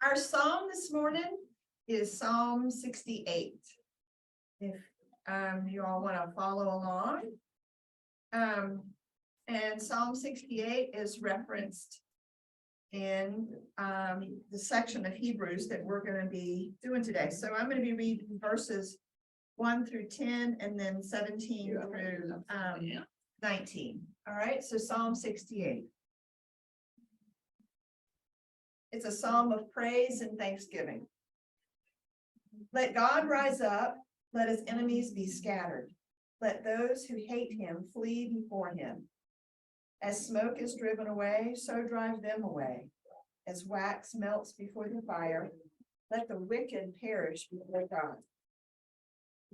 Our psalm this morning is Psalm 68. If you all want to follow along. And Psalm 68 is referenced in the section of Hebrews that we're going to be doing today. So I'm going to be reading verses 1 through 10 and then 17 through 19. All right, so Psalm 68. It's a psalm of praise and thanksgiving. Let God rise up, let his enemies be scattered. Let those who hate him flee before him. As smoke is driven away, so drive them away. As wax melts before the fire, let the wicked perish before God.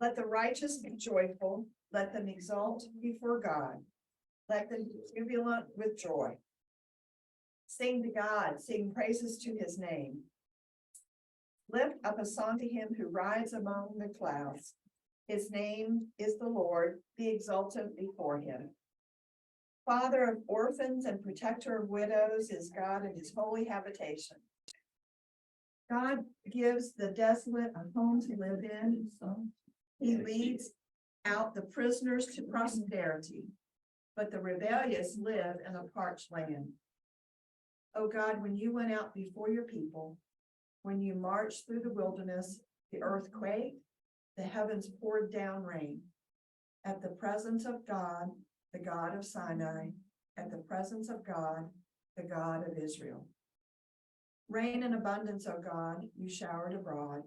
Let the righteous be joyful, let them exult before God. Let them be jubilant with joy. Sing to God, sing praises to his name. Lift up a song to him who rides among the clouds. His name is the Lord, be exultant before him. Father of orphans and protector of widows is God in his holy habitation. God gives the desolate a home to live in. He leads out the prisoners to prosperity, but the rebellious live in a parched land. Oh God, when you went out before your people, when you marched through the wilderness, the earth quaked, the heavens poured down rain. At the presence of God, the God of Sinai, at the presence of God, the God of Israel. Rain in abundance, O God, you showered abroad.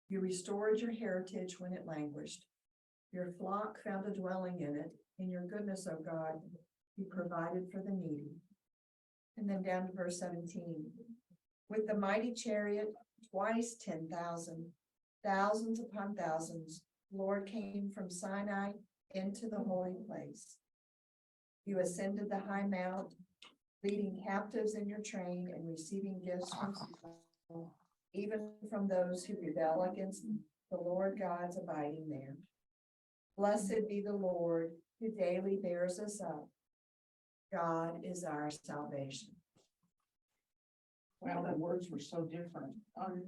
You restored your heritage when it languished. Your flock found a dwelling in it. In your goodness, O God, you provided for the needy. And then down to verse 17. With the mighty chariot, twice 10,000, thousands upon thousands, Lord came from Sinai into the holy place. You ascended the high mount, leading captives in your train and receiving gifts from people, even from those who rebel against the Lord God's abiding there. Blessed be the Lord who daily bears us up. God is our salvation. Wow, the words were so different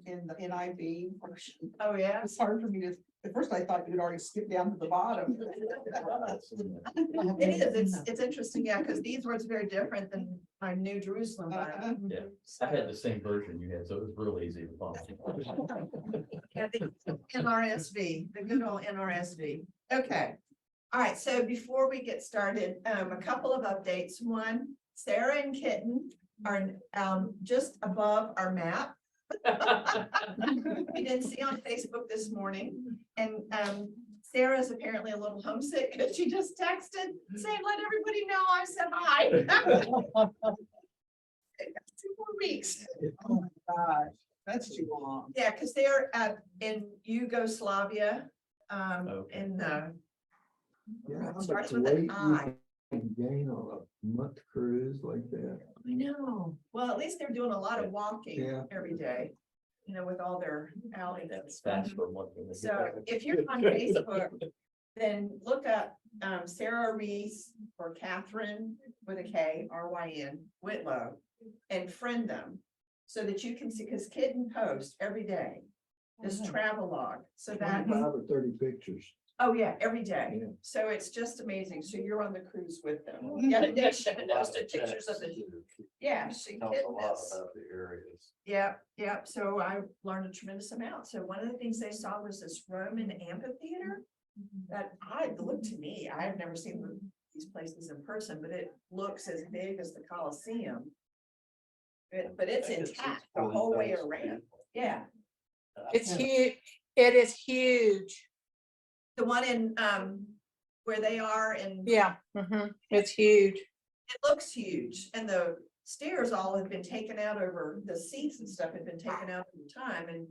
in the NIV version. Oh, yeah. It's hard for me to, at first I thought you'd already skipped down to the bottom. It is, it's interesting, yeah, because these words are very different than our New Jerusalem Bible. Yeah, I had the same version you had, so it was real easy to follow. Yeah, the NRSV, the good old NRSV. Okay. All right, so before we get started, a couple of updates. One, Sarah and Kitten are just above our map. We didn't see on Facebook this morning, and Sarah's apparently a little homesick because she just texted saying, "Let everybody know I said hi." 2 more weeks. Oh my gosh, that's too long. Yeah, because they're in Yugoslavia, in the Yeah, starts but with the an weight I. you can gain on a month cruise like that. I know. Well, at least they're doing a lot of walking Yeah. every day, you know, with all their outings. That's fast for one thing. So if you're on Facebook, then look up Sarah Reese or Catherine with a K, R-Y-N, Whitlow, and friend them so that you can see, because Kitten posts every day this travel log. So that, 25 or 30 pictures. oh yeah, every day. Yeah. So it's just amazing. So you're on the cruise with them. Yeah, the day she posted pictures of the, yeah, she Tells a Kitten lot is. about the areas. Yeah, yeah. So I learned a tremendous amount. So one of the things they saw was this Roman amphitheater that looked to me, I've never seen these places in person, but it looks as big as the Colosseum. But it's intact the whole way around. Yeah. It's huge. It is huge. The one in where they are in, Yeah, it's huge. it looks huge, and the stairs all have been taken out over, the seats and stuff had been taken out over time, and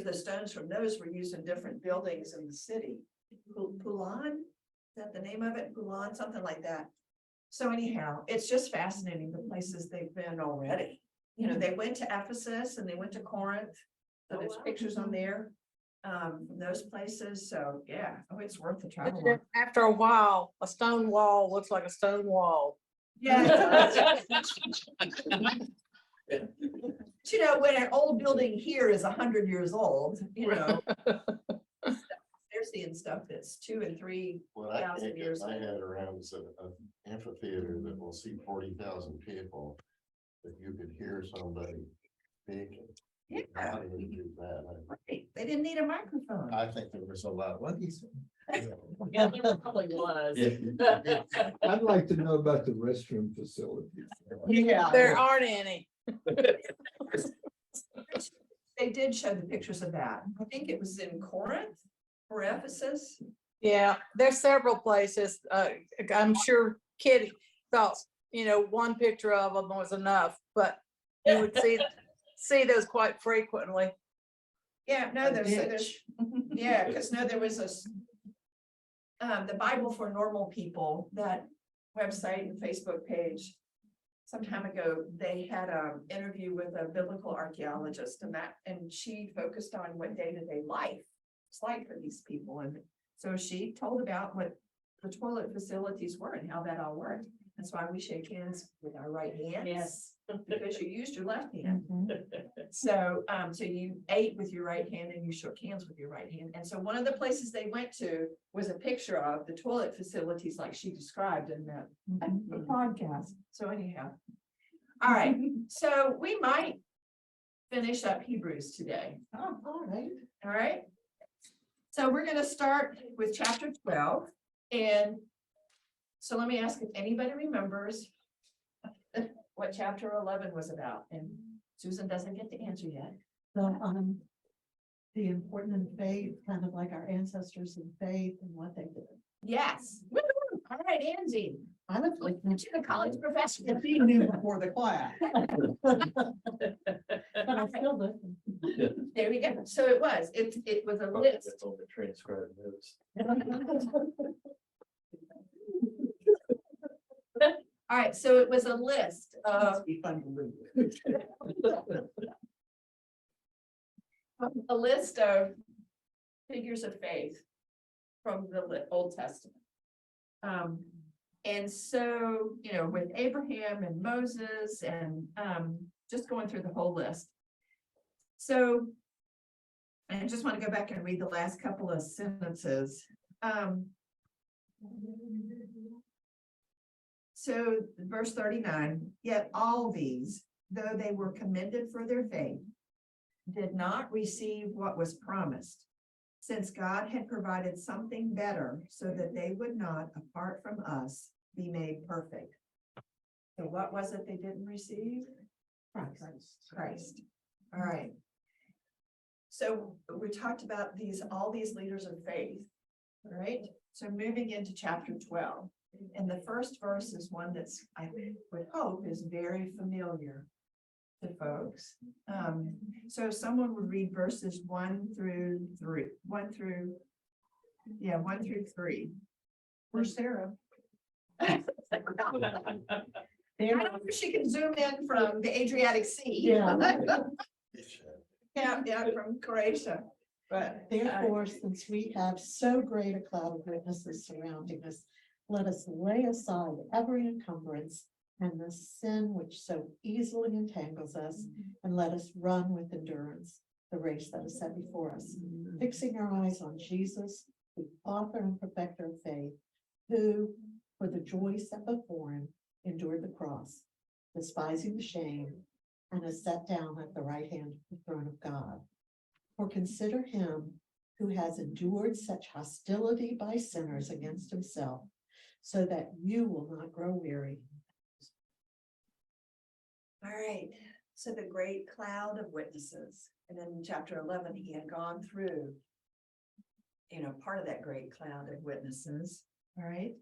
the stones from those were used in different buildings in the city. Pulan, is that the name of it? Pulan, something like that. So anyhow, it's just fascinating the places they've been already. You know, they went to Ephesus and they went to Corinth. So there's pictures on there from those places. So yeah, oh, it's worth the travel. After a while, a stone wall looks like a stone wall. Yeah. But you know, when an old building here is 100 years old, you know. They're seeing stuff that's 2 and 3. Well, I 1,000 can't get years my old. head around is an amphitheater that will seat 40,000 people. That you could hear somebody speaking. Yeah, How do you do that? right. They didn't need a microphone. I think there was a lot, what do you think? Yeah, there probably was. Yeah. I'd like to know about the restroom facilities. Yeah. There aren't any. They did show the pictures of that. I think it was in Corinth or Ephesus. Yeah, there's several places. I'm sure Kitty thought, one picture of them was enough, but you would see those quite frequently. Yeah, no, there's, yeah, because no, there was the Bible for Normal People, that website and Facebook page. Some time ago, they had an interview with a biblical archaeologist, and she focused on what day-to-day life it's like for these people. And so she told about what the toilet facilities were and how that all worked. That's why we shake hands with our right hands. Yes. Because you used your left hand. So, so you ate with your right hand and you shook hands with your right hand. And so one of the places they went to was a picture of the toilet facilities like she described in the podcast. So anyhow. All right, so we might finish up Hebrews today. Oh, all right. All right. So we're going to start with chapter 12. And so let me ask if anybody remembers what chapter 11 was about. And Susan doesn't get to answer yet. The important in faith, kind of like our ancestors in faith and what they did. Yes. Woo-hoo. All right, Angie. I was listening To the college professor. to see you before the class. But I still listen. There we go. So it was a list. That's on the transcribed notes. All right, so it was a list of Must be fun to read. figures of faith from the Old Testament. And so, with Abraham and Moses and just going through the whole list. So I just want to go back and read the last couple of sentences. So verse 39, yet all these, though they were commended for their faith, did not receive what was promised, since God had provided something better so that they would not, apart from us, be made perfect. So what was it they didn't receive? Christ. All right. So we talked about all these leaders of faith. All right. So moving into chapter 12. And the first verse is one that's, I would hope, is very familiar to folks. So if someone would read verses 1 through 3. Where's Sarah? I don't know if she can zoom in from the Adriatic Sea. Yeah. Yeah, from Croatia. But Therefore, since we have so great a cloud of witnesses surrounding us, let us lay aside every encumbrance and the sin which so easily entangles us, and let us run with endurance the race that is set before us, fixing our eyes on Jesus, the author and perfecter of faith, who, for the joy set before him, endured the cross, despising the shame, and is set down at the right hand of the throne of God. For consider him who has endured such hostility by sinners against himself, so that you will not grow weary. all right, so the great cloud of witnesses, and in chapter 11, he had gone through, part of that great cloud of witnesses, all right?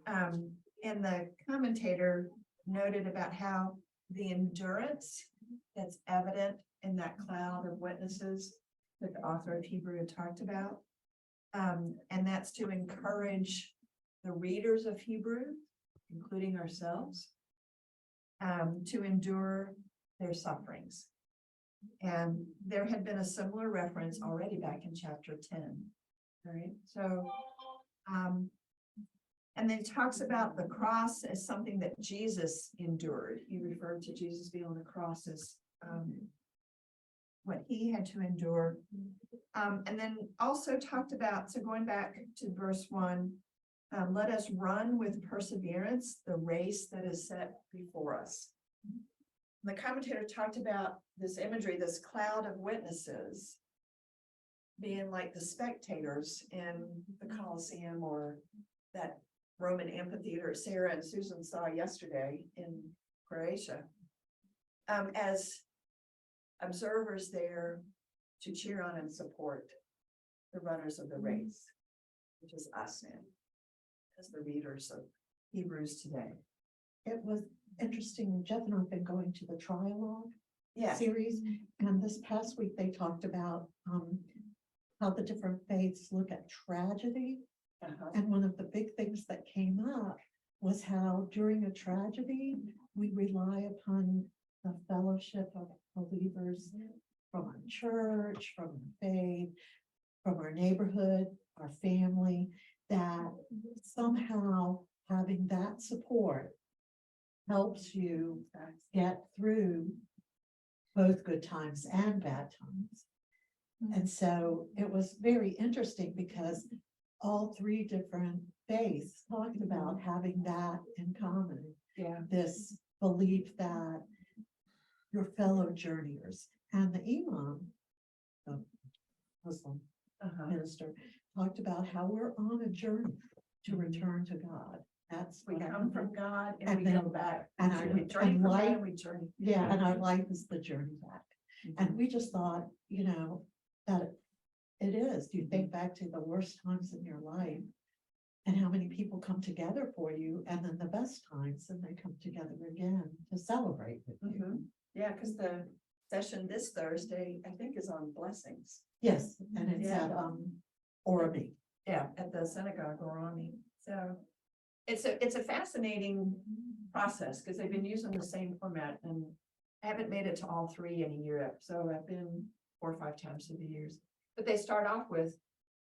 And the commentator noted about how the endurance that's evident in that cloud of witnesses that the author of Hebrew had talked about, and that's to encourage the readers of Hebrew, including ourselves, to endure their sufferings. And there had been a similar reference already back in chapter 10. All right, so, and then he talks about the cross as something that Jesus endured. He referred to Jesus being on the cross as what he had to endure. And then also talked about, so going back to verse 1, let us run with perseverance the race that is set before us. The commentator talked about this imagery, this cloud of witnesses being like the spectators in the Colosseum or that Roman amphitheater Sarah and Susan saw yesterday in Croatia, as observers there to cheer on and support the runners of the race, which is us now, as the readers of Hebrews today. It was interesting, Jeff and I have been going to the trialogue Yeah. series, and this past week they talked about how the different faiths look at tragedy. And one of the big things that came up was how during a tragedy, we rely upon the fellowship of believers from our church, from our faith, from our neighborhood, our family, that somehow having that support helps you get through both good times and bad times. And so it was very interesting because all three different faiths talked about having that in common. Yeah. This belief that your fellow journeyers, and the imam, the Muslim minister, talked about how we're on a journey to return to God. That's We what come I- from God and and we then- go back. and our- We journey and from God life- and we journey. Yeah, and our life is the journey back. And we just thought, that it is, you think back to the worst times in your life and how many people come together for you, and then the best times, and they come together again to celebrate with you. Mhm. Yeah, because the session this Thursday, I think, is on blessings. Yes, and it's Yeah. at, Orby. Yeah, at the synagogue Orani. So it's a fascinating process because they've been using the same format, and I haven't made it to all three in a year. So I've been 4 or 5 times through the years. But they start off with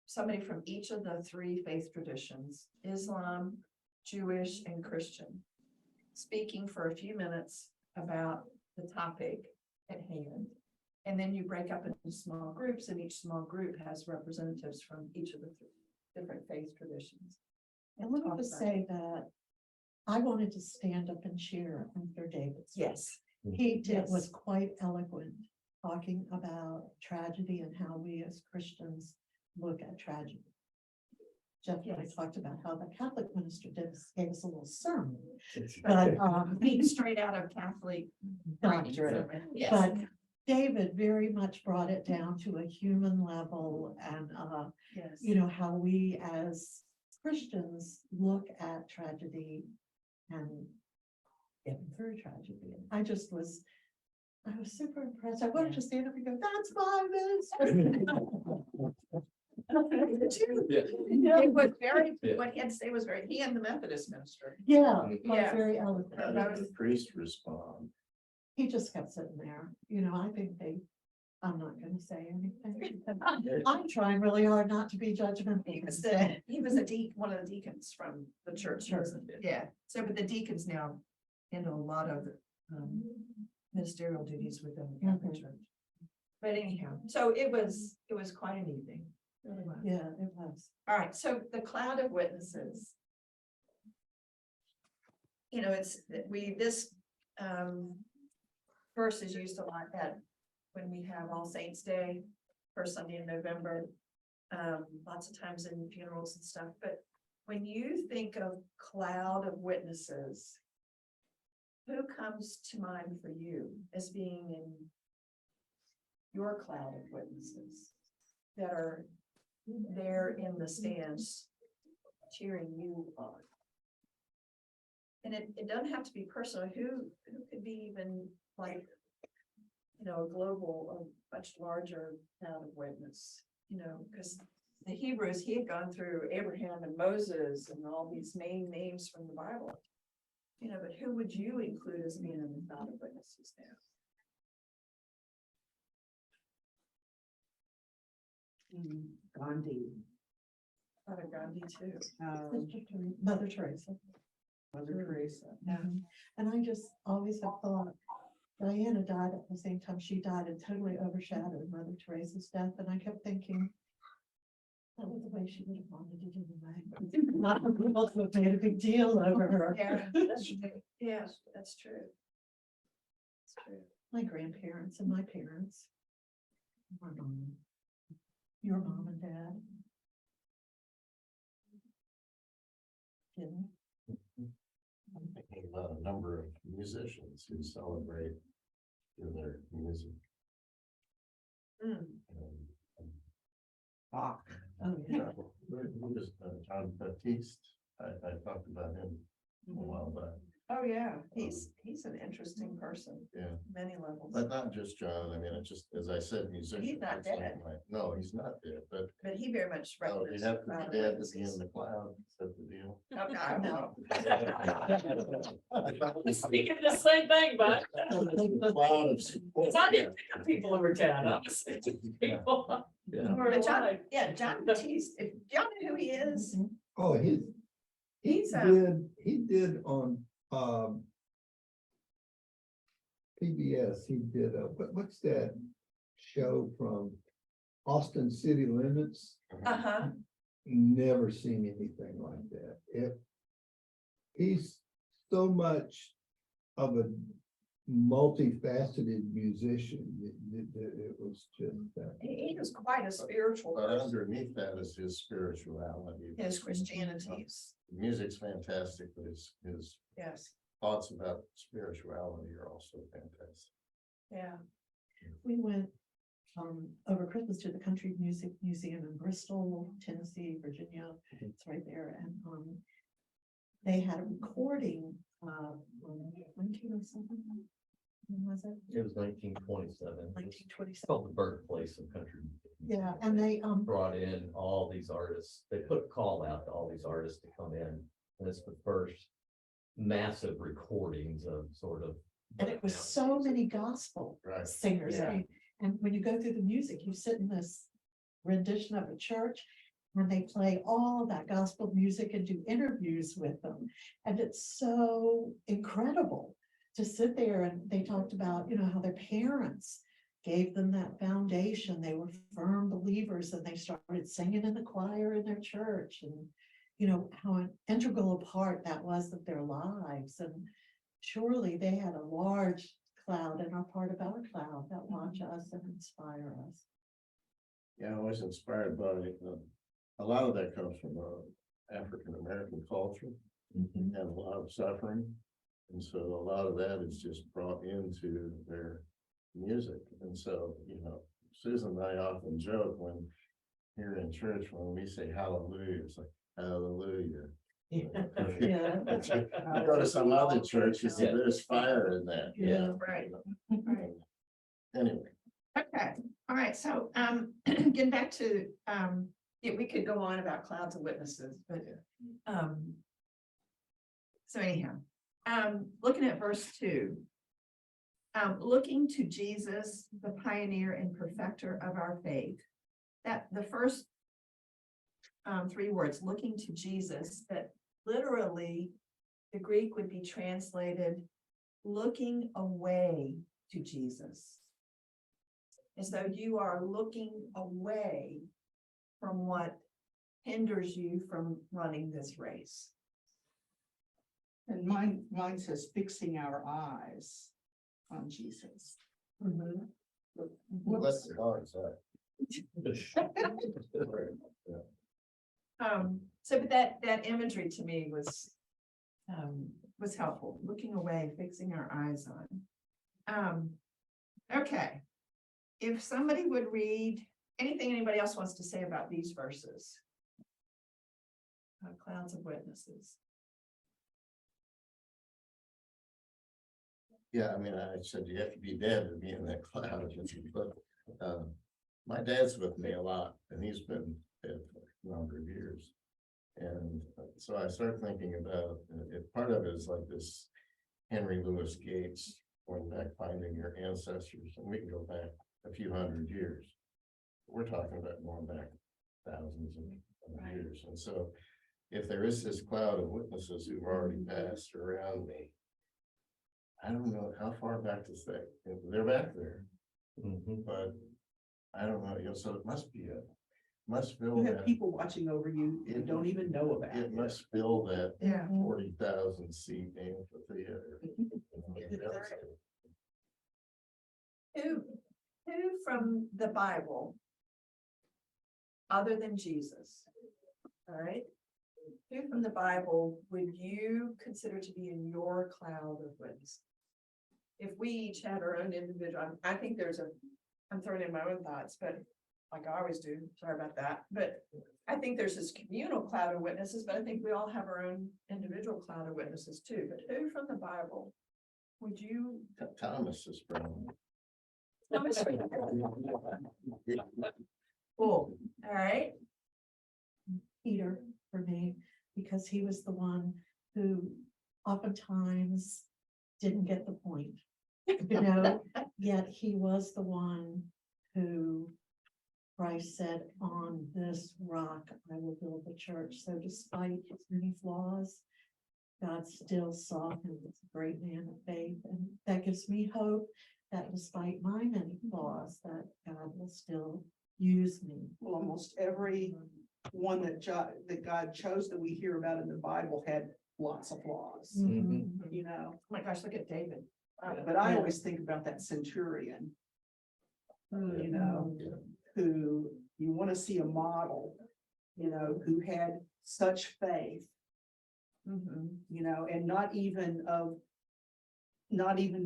somebody from each of the three faith traditions, Islam, Jewish, and Christian, speaking for a few minutes about the topic at hand. And then you break up into small groups, and each small group has representatives from each of the different faith traditions. And let me talk just about say that I wanted to stand up and cheer after David's. Yes. He Yes. was quite eloquent, talking about tragedy and how we as Christians look at tragedy. Jeff and I Yes. talked about how the Catholic minister gave us a little sermon, but, Being straight out of Catholic doctrine. Yes. But David very much brought it down to a human level, and, Yes. how we as Christians look at tragedy and getting through tragedy. And I was super impressed. I wanted to stand up and go, that's my minister. Yeah. It was very, Yeah. what he had to say was very, he and the Methodist minister. Yeah, was Yeah. very How eloquent. did the priest respond? He just kept sitting there, I think I'm not gonna say anything. I'm trying really hard not to be judgmental. He was today. one of the deacons from the church. Sure. Yeah, so but the deacons now handle a lot of ministerial duties within the Catholic Mhm. Church. But anyhow, so it was quite an evening. Really was. Yeah, it was. All right, so the cloud of witnesses. This verse is used a lot at when we have All Saints Day, first Sunday in November. Lots of times in funerals and stuff, but when you think of cloud of witnesses, who comes to mind for you as being in your cloud of witnesses that are there in the stands cheering you on? And it doesn't have to be personal. Who could be even like, a global, a much larger cloud of witness, because the Hebrews, he had gone through Abraham and Moses and all these main names from the Bible. But who would you include as being in the cloud of witnesses there? Gandhi, Father Gandhi too. Mother Teresa. Mother Teresa. Yeah. Mhm. And I just always have thought, Diana died at the same time she died and totally overshadowed Mother Teresa's death, and I kept thinking. That was the way she would have wanted it anyway. Not for people to have made a big deal over her. Yeah, that's true. Yeah, that's true. That's true. My grandparents and my parents. My mom. Your mom and dad. Yeah. I'm thinking about a number of musicians who celebrate through their music. Mm. And Oh, yeah. Just John Baptiste, I talked about him a while back, Oh, yeah, he's an interesting person, yeah, many levels, but not just John, I mean, it's just, as I said, musician. He's not it's like dead. No, he's not dead, but but he very much. no, you records have to loud be dead to be witnesses. in the cloud, is that the deal? No. Speaking the same thing, but Cloud of support. I didn't think of people over town. I was thinking people. Yeah. who are But John, alive. yeah, John Baptiste, if y'all know who he is, Oh, he he's, he did on, PBS, he did, what's that show from Austin City Limits? uh-huh, Never seen anything like that. He's so much of a multifaceted musician, that it was just, he was quite a spiritual But person, underneath that is his spirituality. his Christianities, Music's fantastic, but his yes, thoughts about spirituality are also fantastic. yeah. We went over Christmas to the Country Music Museum in Bristol, Tennessee, Virginia. It's right there. And they had a recording of 1907. When was it? It was 1927. 1927. Called the birthplace of country. music. Yeah, and they Brought in all these artists. They put a call out to all these artists to come in. And it's the first massive recordings of sort of. and it was so many gospel Right. singers. Yeah. I mean, and when you go through the music, you sit in this rendition of a church. And they play all of that gospel music and do interviews with them. And it's so incredible to sit there, and they talked about, how their parents gave them that foundation. They were firm believers and they started singing in the choir in their church, and how an integral a part that was of their lives. And surely they had a large cloud and are part of our cloud that watch us and inspire us. Yeah, I was inspired by, a lot of that comes from African-American culture Mhm. and a lot of suffering. And so a lot of that is just brought into their music. And so, Susan and I often joke when here in church, when we say hallelujah, it's like, hallelujah. Yeah. You go to some other churches, Yeah. there's fire in that. Yeah. Right, right. Anyway, Okay, all right, so getting back to yeah, we could go on about clouds of witnesses, but so anyhow, looking at verse 2. Looking to Jesus, the pioneer and perfecter of our faith. That the first 3 words, looking to Jesus, that literally the Greek would be translated looking away to Jesus. As though you are looking away from what hinders you from running this race. And mine says fixing our eyes on Jesus. well, that's the dog side. So but that imagery to me was helpful, looking away, fixing our eyes on. Okay. If somebody would read anything anybody else wants to say about these verses. Clouds of witnesses. Yeah, I mean, I said you have to be dead to be in that cloud, but my dad's with me a lot, and he's been dead for a number of years. And so I started thinking about it. Part of it is like this Henry Louis Gates going back, finding your ancestors, and we can go back a few hundred years. We're talking about going back thousands of years, and so if there is this cloud of witnesses who've already passed around me, I don't know how far back to say, they're back there, Mhm. but I don't know, so it must be must You fill have that, people watching over you you don't even know about. it must fill that Yeah. 40,000 seat amphitheater. Who from the Bible, other than Jesus, all right? Who from the Bible would you consider to be in your cloud of witness? If we each had our own individual, I think I'm throwing in my own thoughts, but like I always do, sorry about that, but I think there's this communal cloud of witnesses, but I think we all have our own individual cloud of witnesses too. But who from the Bible would you? Thomas is from. Cool, all right. Peter for me, because he was the one who oftentimes didn't get the point. You know, yet he was the one who Christ said, on this rock I will build the church. So despite his many flaws, God still saw him as a great man of faith. And that gives me hope that despite my many flaws, that God will still use me. Well, almost every one that God chose that we hear about in the Bible had lots of flaws, Mhm. you know. Oh my gosh, look at David. But I always think about that centurion, you know, who you want to see a model, you know, who had such faith, you know, and not even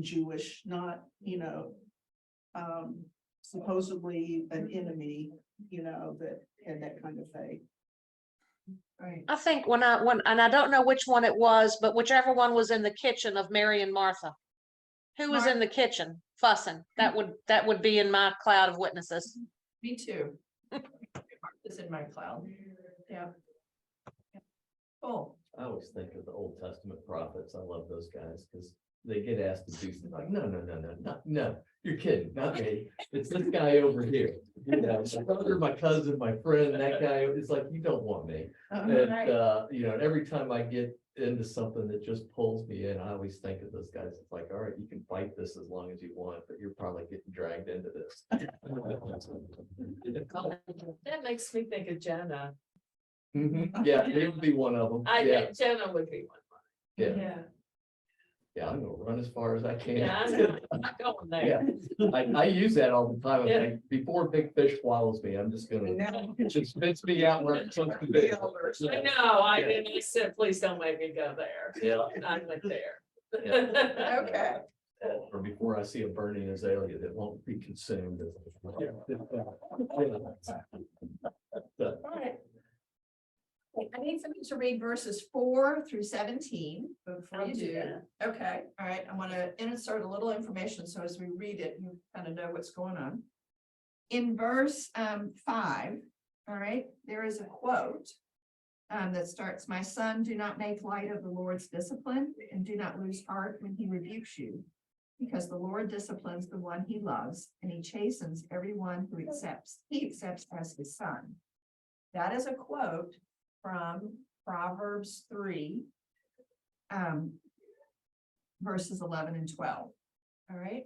Jewish, not, you know, supposedly an enemy, you know, that had that kind of faith. Right. I think when and I don't know which one it was, but whichever one was in the kitchen of Mary and Martha. Who was in the kitchen fussing? That would be in my cloud of witnesses. Me too. It's in my cloud. Yeah. Cool. I always think of the Old Testament prophets. I love those guys because they get asked to do something like, no, you're kidding, not me. It's this guy over here. You know, my brother, my cousin, my friend, that guy, it's like, you don't want me. And, you know, every time I get into something that just pulls me in, I always think of those guys. It's like, all right, you can fight this as long as you want, but you're probably getting dragged into this. That makes me think of Jenna. Mhm. Yeah, it would be one of them. I Yeah, think Jenna would be one. yeah, yeah, I'm gonna run as far as I can. Yeah, I'm not going Yeah, there. I use that all the time. I'm Yeah. like, before a big fish swallows me, I'm just And gonna, now it just spits me out where it's supposed to be. I know, I said, please don't make me go there. Yeah. I went there. Okay. Or before I see a burning azalea that won't be consumed. All right. I need somebody to read verses 4 through 17 before I'll you do do. that. Okay, all right. I want to insert a little information. So as we read it, you kind of know what's going on. In verse 5, all right, there is a quote that starts, "My son, do not make light of the Lord's discipline and do not lose heart when he rebukes you, because the Lord disciplines the one he loves and he chastens everyone who he accepts as his son." That is a quote from Proverbs 3, verses 11 and 12. All right.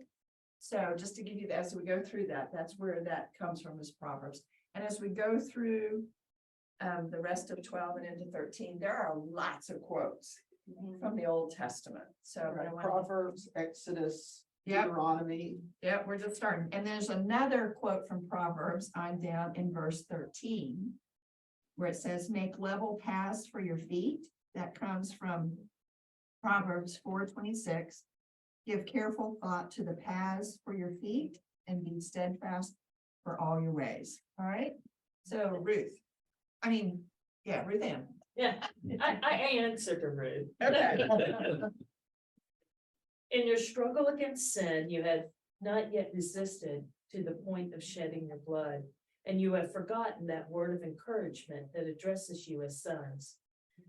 So just to give you that, as we go through that, that's where that comes from, is Proverbs. And as we go through the rest of 12 and into 13, there are lots of quotes from the Old Testament. So but I want- Proverbs, Exodus, Yep. Deuteronomy. Yeah, we're just starting. And there's another quote from Proverbs. I'm down in verse 13, where it says, "Make level paths for your feet." That comes from Proverbs 4:26. "Give careful thought to the paths for your feet and be steadfast for all your ways." All right. So Ruth Ann. Yeah, I answered to Ruth. Okay. In your struggle against sin, you have not yet resisted to the point of shedding your blood, and you have forgotten that word of encouragement that addresses you as sons.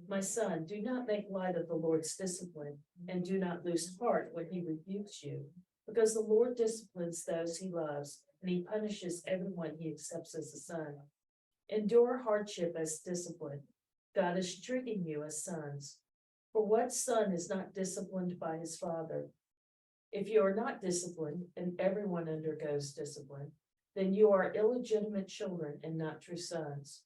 My son, do not make light of the Lord's discipline, and do not lose heart when he rebukes you, because the Lord disciplines those he loves, and he punishes everyone he accepts as a son. Endure hardship as discipline. God is treating you as sons. For what son is not disciplined by his father? If you are not disciplined, and everyone undergoes discipline, then you are illegitimate children and not true sons.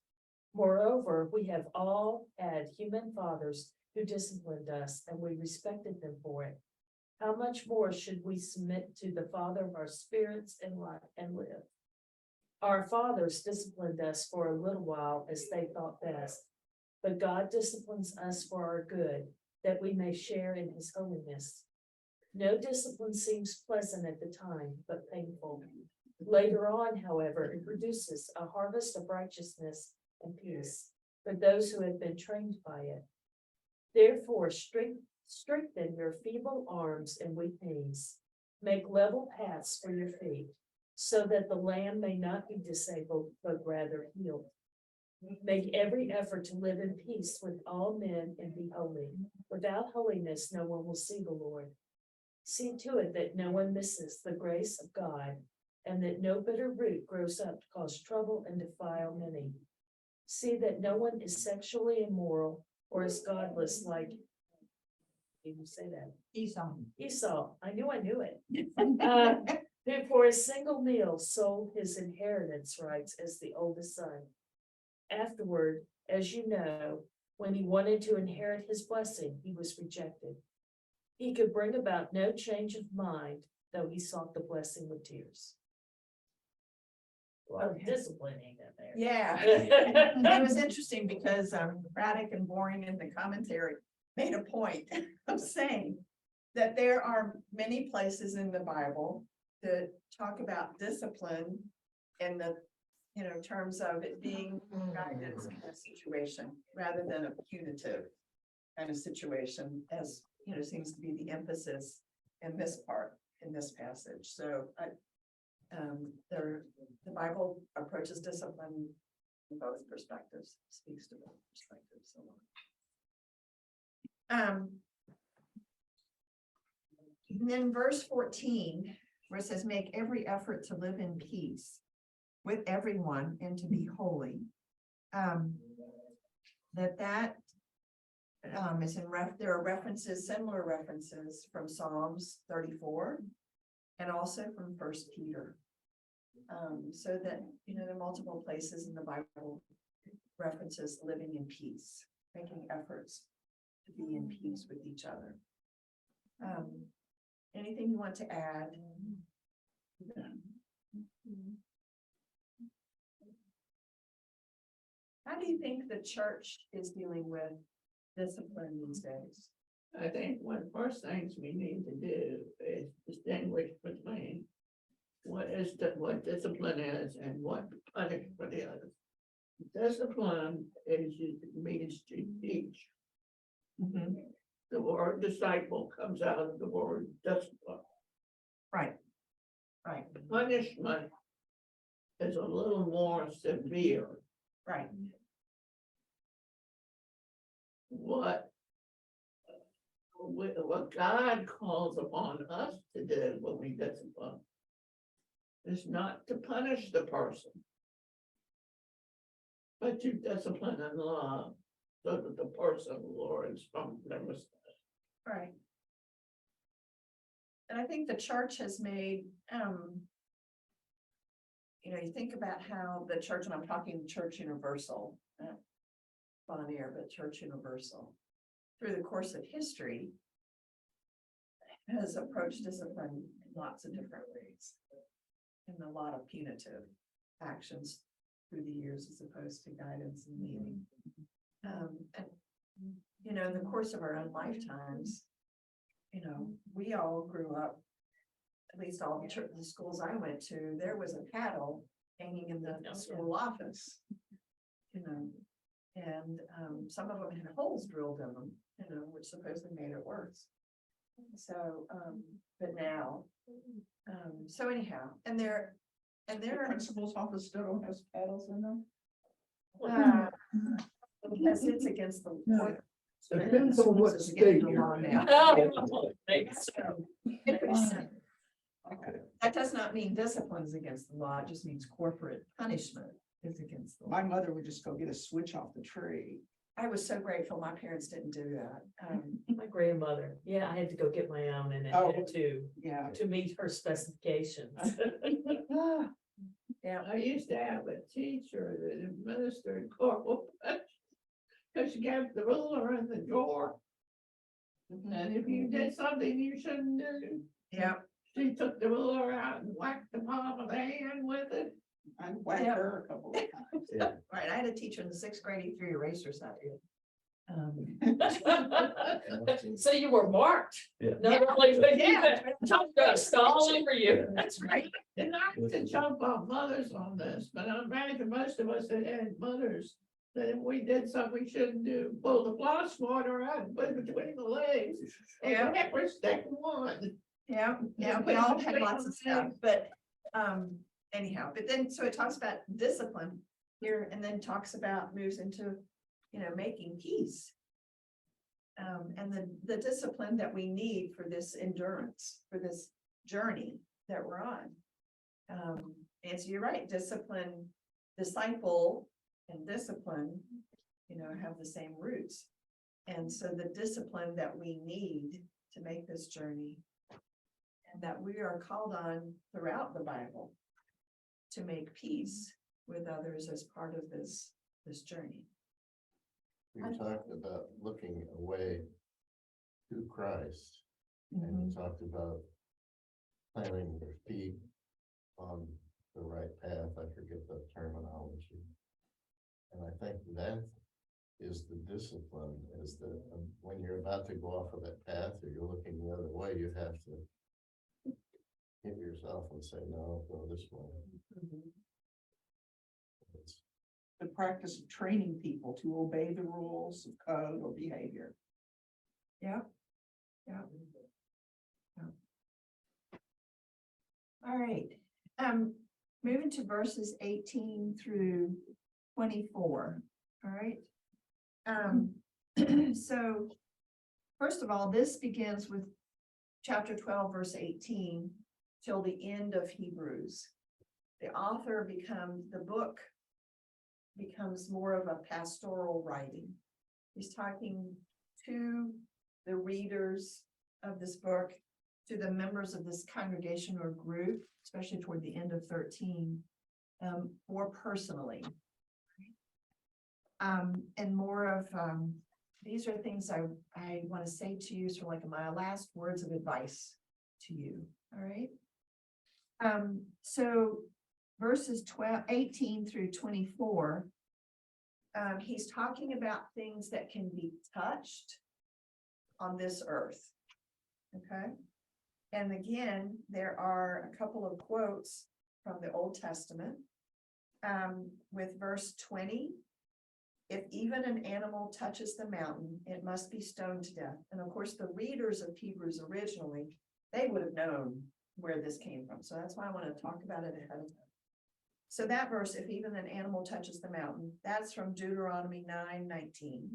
Moreover, we have all had human fathers who disciplined us, and we respected them for it. How much more should we submit to the Father of our spirits and live? Our fathers disciplined us for a little while as they thought best, but God disciplines us for our good, that we may share in his holiness. No discipline seems pleasant at the time, but painful. Later on, however, it produces a harvest of righteousness and peace for those who have been trained by it. Therefore, strengthen your feeble arms and weak knees. Make level paths for your feet, so that the lamb may not be disabled, but rather healed. Make every effort to live in peace with all men and be holy. Without holiness, no one will see the Lord. See to it that no one misses the grace of God, and that no bitter root grows up to cause trouble and defile many. See that no one is sexually immoral or is godless like, did you say that? Esau, I knew it. Who for a single meal sold his inheritance rights as the oldest son. Afterward, as you know, when he wanted to inherit his blessing, he was rejected. He could bring about no change of mind, though he sought the blessing with tears. Well, discipline ain't that there. Yeah. It was interesting because Braddock and Boring in the commentary made a point of saying that there are many places in the Bible that talk about discipline in the, terms of it being guidance in a situation rather than a punitive kind of situation, as seems to be the emphasis in this part, in this passage. So the Bible approaches discipline from both perspectives, speaks to both perspectives. And then verse 14, where it says, make every effort to live in peace with everyone and to be holy. That is there are references, similar references from Psalms 34 and also from 1 Peter. So that, there are multiple places in the Bible references living in peace, making efforts to be in peace with each other. Anything you want to add? How do you think the church is dealing with discipline these days? I think one of the first things we need to do is distinguish between what discipline is and what punishment is. Discipline means to teach. The word disciple comes out of the word discipline. Right. Punishment is a little more severe. Right. What God calls upon us to do when we discipline is not to punish the person, but to discipline in love, so that the person learns from their mistakes. Right. And I think the church has made, you think about how the church, and I'm talking Church Universal, Bon Air, but Church Universal, through the course of history, has approached discipline in lots of different ways, and a lot of punitive actions through the years as opposed to guidance and leading. And in the course of our own lifetimes, we all grew up, at least all the schools I went to, there was a paddle hanging in the school office, and some of them had holes drilled in them, which supposedly made it worse. So, but now, so anyhow, and there are Principal's office still don't have paddles in them. because it's against the law. Depends on what It's state against the law you're in. now. That does not mean discipline is against the law, it just means corporate punishment is against the law. My mother would just go get a switch off the tree I was so grateful my parents didn't do that. My grandmother, yeah, I had to go get my own and Oh. it had Yeah. to meet her specifications. Yeah, I used to have a teacher that administered corporal punishment. Cause she kept the ruler in the drawer, and if you did something you shouldn't do, yeah, she took the ruler out and whacked the palm of the hand with it. I whacked her a couple of times. Yeah. right. I had a teacher in the 6th grade, he threw erasers at you. So you were marked. Yeah. Not only, but Yeah. just all over you. That's right. And not to jump on mothers on this, but I imagine most of us that had mothers, that if we did something we shouldn't do, pull the floss water out and put it between the legs. Yeah. And never stick one. Yeah, yeah, we all had lots of stuff, but, anyhow, but then, so it talks about discipline here, and then talks about, moves into, making peace. And the discipline that we need for this endurance, for this journey that we're on. And so you're right, discipline, disciple and discipline, have the same roots. And so the discipline that we need to make this journey, and that we are called on throughout the Bible to make peace with others as part of this journey. We talked about looking away to Christ, and we talked about planting your feet on the right path. I forget the terminology. And I think that is the discipline, is that when you're about to go off of that path, or you're looking the other way, you have to hit yourself and say, no, go this way. It's- The practice of training people to obey the rules of code or behavior. Yeah. Yeah. All right, moving to verses 18 through 24, all right? So, first of all, this begins with chapter 12, verse 18, till the end of Hebrews. The author the book becomes more of a pastoral writing. He's talking to the readers of this book, to the members of this congregation or group, especially toward the end of 13, more personally. And more of, these are things I want to say to you, sort of like my last words of advice to you, all right? So verses 18 through 24, he's talking about things that can be touched on this earth, okay? And again, there are a couple of quotes from the Old Testament, with verse 20, if even an animal touches the mountain, it must be stoned to death. And of course, the readers of Hebrews originally, they would have known where this came from. So that's why I want to talk about it ahead of time. So that verse, if even an animal touches the mountain, that's from Deuteronomy 9:19.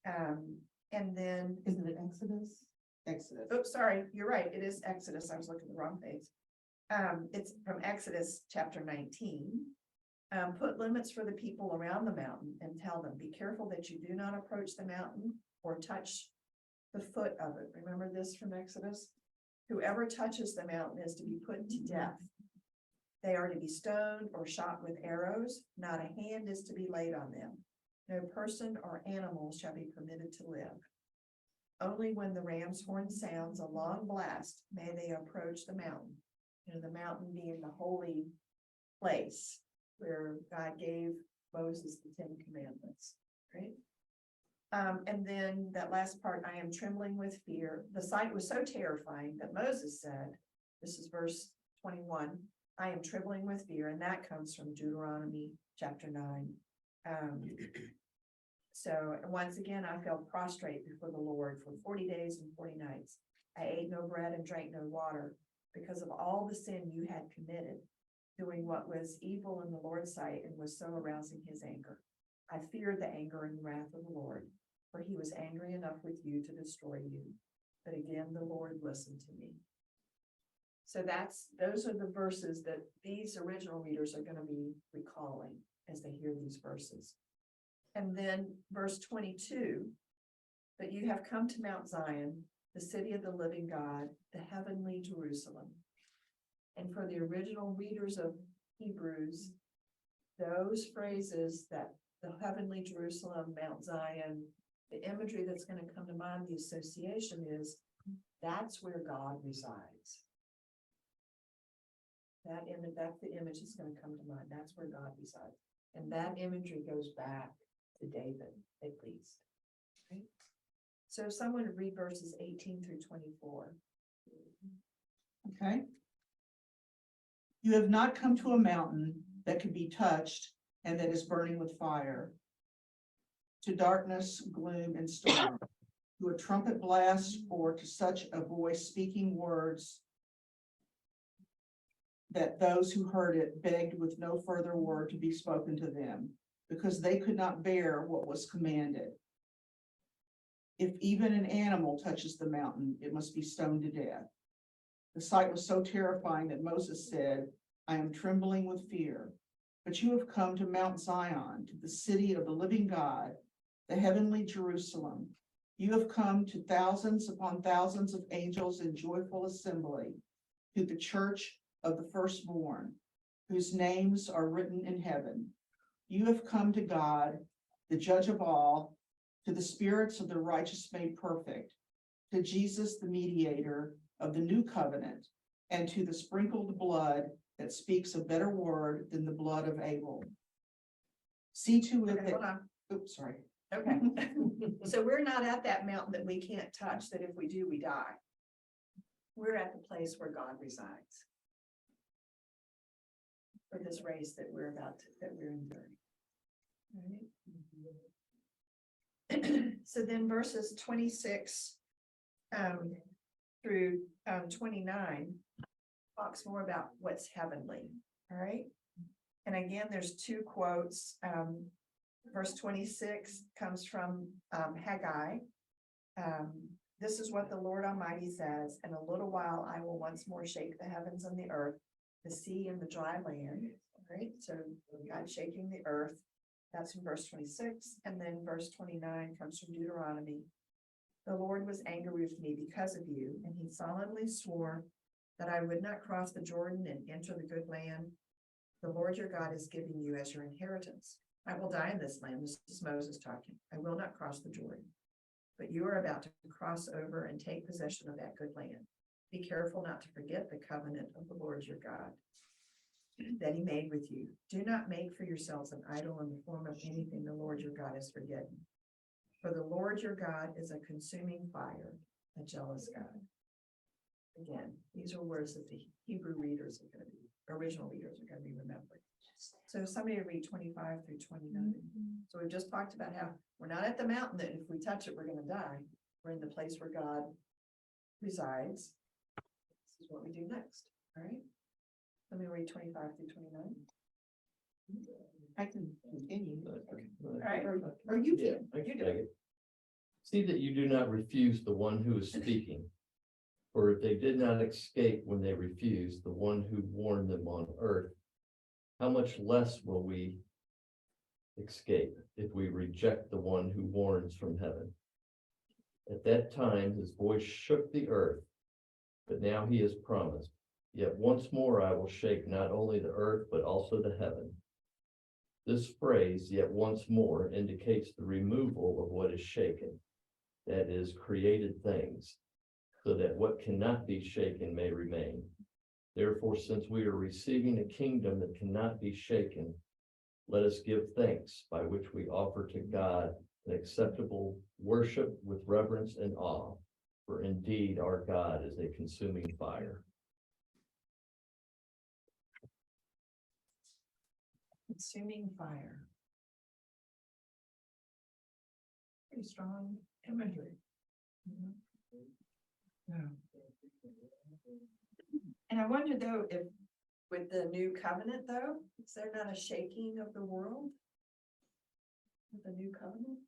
And then, Isn't it Exodus? Exodus. oops, sorry, you're right, it is Exodus. I was looking at the wrong page. It's from Exodus chapter 19. Put limits for the people around the mountain and tell them, be careful that you do not approach the mountain or touch the foot of it. Remember this from Exodus? Whoever touches the mountain is to be put to death. They are to be stoned or shot with arrows. Not a hand is to be laid on them. No person or animal shall be permitted to live. Only when the ram's horn sounds a long blast may they approach the mountain. The mountain being the holy place where God gave Moses the 10 commandments, right? And then that last part, I am trembling with fear. The sight was so terrifying that Moses said, this is verse 21, I am trembling with fear, and that comes from Deuteronomy chapter 9. So once again, I fell prostrate before the Lord for 40 days and 40 nights. I ate no bread and drank no water because of all the sin you had committed, doing what was evil in the Lord's sight and was so arousing his anger. I feared the anger and wrath of the Lord, for he was angry enough with you to destroy you. But again, the Lord listened to me. So those are the verses that these original readers are going to be recalling as they hear these verses. And then verse 22. But you have come to Mount Zion, the city of the living God, the heavenly Jerusalem. And for the original readers of Hebrews, those phrases, that the heavenly Jerusalem, Mount Zion, the imagery that's going to come to mind, the association is, that's where God resides. That's the image that's going to come to mind. That's where God resides. And that imagery goes back to David, at least. Right? So if someone would read verses 18 through 24. Okay. You have not come to a mountain that can be touched and that is burning with fire, to darkness, gloom, and storm, to a trumpet blast, or to such a voice speaking words that those who heard it begged with no further word to be spoken to them, because they could not bear what was commanded. If even an animal touches the mountain, it must be stoned to death. The sight was so terrifying that Moses said, I am trembling with fear. But you have come to Mount Zion, to the city of the living God, the heavenly Jerusalem. You have come to thousands upon thousands of angels in joyful assembly, to the church of the firstborn, whose names are written in heaven. You have come to God, the judge of all, to the spirits of the righteous made perfect, to Jesus, the mediator of the new covenant, and to the sprinkled blood that speaks a better word than the blood of Abel. See to it Okay, that, hold on. oops, sorry. Okay. So we're not at that mountain that we can't touch, that if we do, we die. We're at the place where God resides. For this race that we're enduring. Right? So then verses 26 through 29 talks more about what's heavenly. All right. And again, there's two quotes. Verse 26 comes from Haggai. This is what the Lord Almighty says, in a little while I will once more shake the heavens and the earth, the sea and the dry land. Right. So God shaking the earth. That's in verse 26. And then verse 29 comes from Deuteronomy. The Lord was angry with me because of you, and he solemnly swore that I would not cross the Jordan and enter the good land the Lord your God is giving you as your inheritance. I will die in this land. This is Moses talking. I will not cross the Jordan, but you are about to cross over and take possession of that good land. Be careful not to forget the covenant of the Lord your God that he made with you. Do not make for yourselves an idol in the form of anything the Lord your God has forbidden. For the Lord your God is a consuming fire, a jealous God. Again, these are words that the Hebrew readers are going to be, original readers are going to be remembering. So somebody read 25 through 29. So we've just talked about how we're not at the mountain that if we touch it, we're going to die. We're in the place where God resides. This is what we do next. All right. Let me read 25 through 29. I can continue. All right. Or you Yeah, can. I You can do take it. it. See that you do not refuse the one who is speaking. For if they did not escape when they refused the one who warned them on earth, how much less will we escape if we reject the one who warns from heaven? At that time, his voice shook the earth, but now he has promised, yet once more I will shake not only the earth, but also the heaven. This phrase, yet once more, indicates the removal of what is shaken, that is, created things, so that what cannot be shaken may remain. Therefore, since we are receiving a kingdom that cannot be shaken, let us give thanks by which we offer to God an acceptable worship with reverence and awe, for indeed our God is a consuming fire. Consuming fire. Pretty strong imagery. And I wonder though, if with the new covenant though, is there not a shaking of the world? With the new covenant?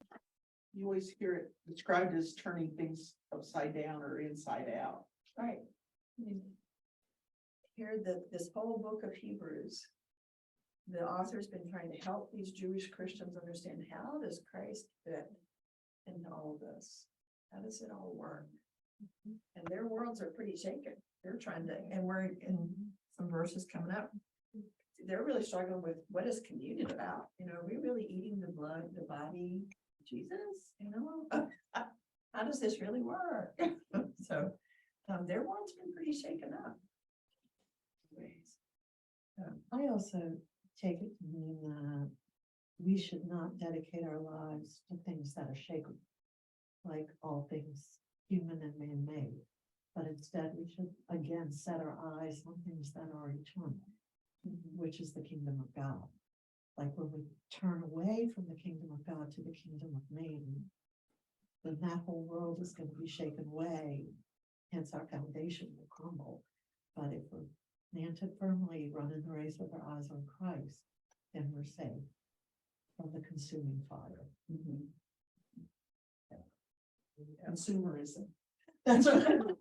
You always hear it described as turning things upside down or inside out. Right. I mean, here this whole book of Hebrews the author's been trying to help these Jewish Christians understand, how does Christ fit into all of this? How does it all work? And their worlds are pretty shaken. They're trying to, and we're in some verses coming up. They're really struggling with, what is communion about? You know, are we really eating the blood, the body of Jesus? You know, how does this really work? So, their world's been pretty shaken up. Ways. I also take it to mean that we should not dedicate our lives to things that are shaken, like all things human and man-made. But instead, we should again set our eyes on things that are eternal, which is the kingdom of God. Like when we turn away from the kingdom of God to the kingdom of man, then that whole world is going to be shaken away. Hence our foundation will crumble. But if we're planted firmly, running the race with our eyes on Christ, then we're saved from the consuming fire. Consumerism. That's what.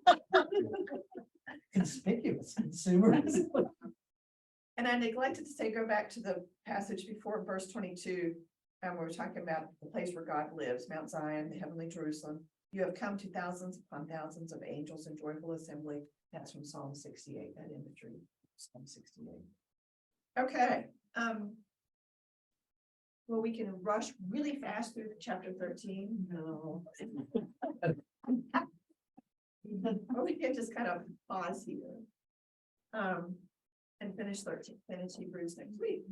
Conspicuous consumerism. And I neglected to say, go back to the passage before verse 22. And we're talking about the place where God lives, Mount Zion, the heavenly Jerusalem. You have come to thousands upon thousands of angels in joyful assembly. That's from Psalm 68, that imagery, Psalm 68. Okay. Well, we can rush really fast through chapter 13. No. Or we can just kind of pause here. And finish 13, finish Hebrews next week.